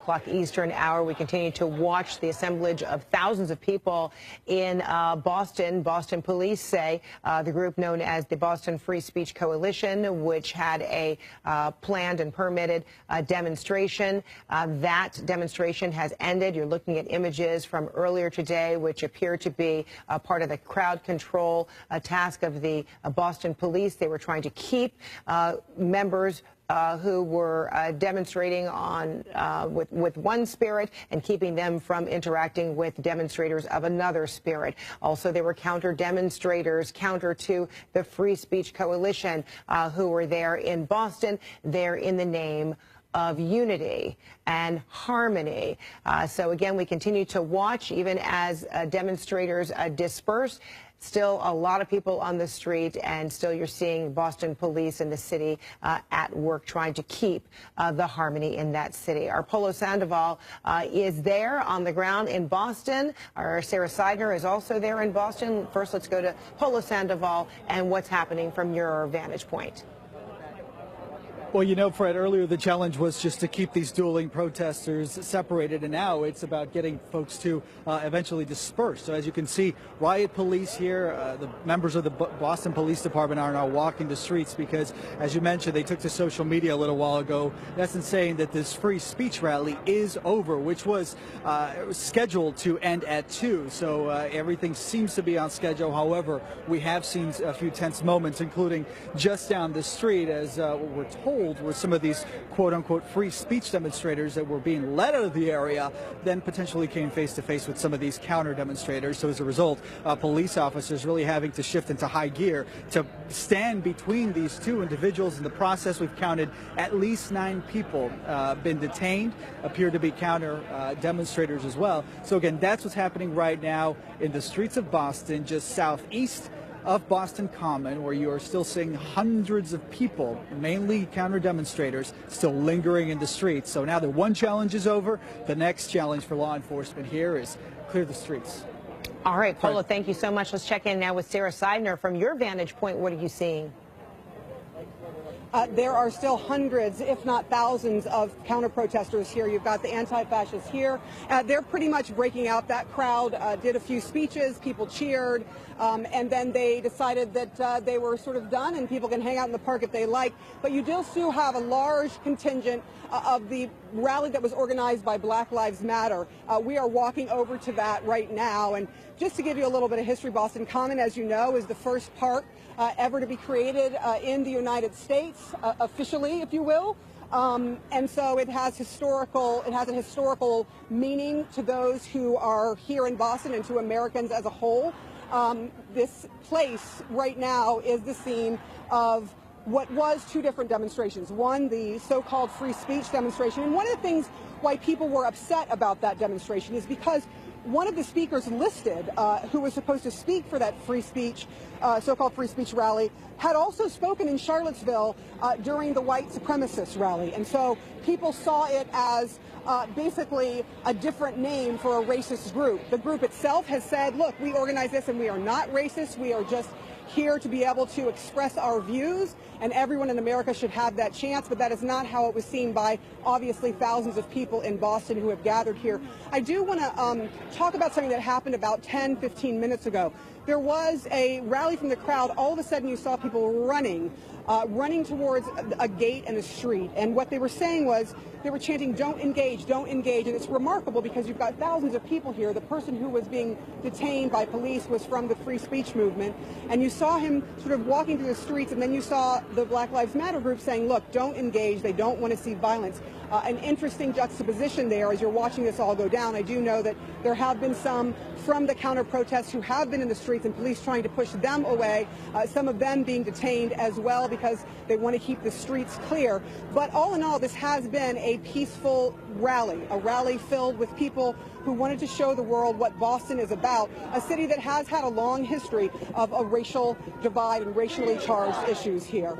o'clock Eastern hour. We continue to watch the assemblage of thousands of people in Boston. Boston police say the group known as the Boston Free Speech Coalition, which had a planned and permitted demonstration. That demonstration has ended. You're looking at images from earlier today, which appear to be part of the crowd control task of the Boston police. They were trying to keep members who were demonstrating on with one spirit and keeping them from interacting with demonstrators of another spirit. Also, there were counter demonstrators, counter to the Free Speech Coalition, who were there in Boston. They're in the name of unity and harmony. So again, we continue to watch even as demonstrators disperse. Still a lot of people on the street, and still you're seeing Boston police in the city at work trying to keep the harmony in that city. Our Polo Sandoval is there on the ground in Boston. Our Sarah Seidner is also there in Boston. First, let's go to Polo Sandoval and what's happening from your vantage point. Well, you know, Fred, earlier the challenge was just to keep these dueling protesters separated, and now it's about getting folks to eventually disperse. So as you can see, riot police here, the members of the Boston Police Department are now walking the streets because, as you mentioned, they took to social media a little while ago. That's in saying that this free speech rally is over, which was scheduled to end at 2. So everything seems to be on schedule. However, we have seen a few tense moments, including just down the street, as we're told were some of these quote-unquote free speech demonstrators that were being led out of the area, then potentially came face-to-face with some of these counter-demonstrators. So as a result, police officers really having to shift into high gear to stand between these two individuals. In the process, we've counted at least 9 people been detained, appear to be counter-demonstrators as well. So again, that's what's happening right now in the streets of Boston, just southeast of Boston Common, where you are still seeing hundreds of people, mainly counter-demonstrators, still lingering in the streets. So now that one challenge is over, the next challenge for law enforcement here is clear the streets. All right, Polo, thank you so much. Let's check in now with Sarah Seidner. From your vantage point, what are you seeing? There are still hundreds, if not thousands, of counter-protesters here. You've got the anti-fascists here. They're pretty much breaking out. That crowd did a few speeches, people cheered, and then they decided that they were sort of done and people can hang out in the park if they like. But you do still have a large contingent of the rally that was organized by Black Lives Matter. We are walking over to that right now. And just to give you a little bit of history, Boston Common, as you know, is the first park ever to be created in the United States, officially, if you will. And so it has a historical meaning to those who are here in Boston and to Americans as a whole. This place right now is the scene of what was 2 different demonstrations. One, the so-called free speech demonstration. And one of the things why people were upset about that demonstration is because one of the speakers listed, who was supposed to speak for that free speech, so-called free speech rally, had also spoken in Charlottesville during the white supremacist rally. And so people saw it as basically a different name for a racist group. The group itself has said, look, we organize this and we are not racist. We are just here to be able to express our views, and everyone in America should have that chance, but that is not how it was seen by obviously thousands of people in Boston who have gathered here. I do want to talk about something that happened about 10, 15 minutes ago. There was a rally from the crowd. All of a sudden you saw people running towards a gate and a street, and what they were saying was they were chanting, "Don't engage, don't engage." And it's remarkable because you've got thousands of people here. The person who was being detained by police was from the free speech movement, and you saw him sort of walking through the streets, and then you saw the Black Lives Matter group saying, look, don't engage, they don't want to see violence. An interesting juxtaposition there as you're watching this all go down. I do know that there have been some from the counter-protests who have been in the streets and police trying to push them away, some of them being detained as well because they want to keep the streets clear. But all in all, this has been a peaceful rally, a rally filled with people who wanted to show the world what Boston is about, a city that has had a long history of a racial divide and racially charged issues here.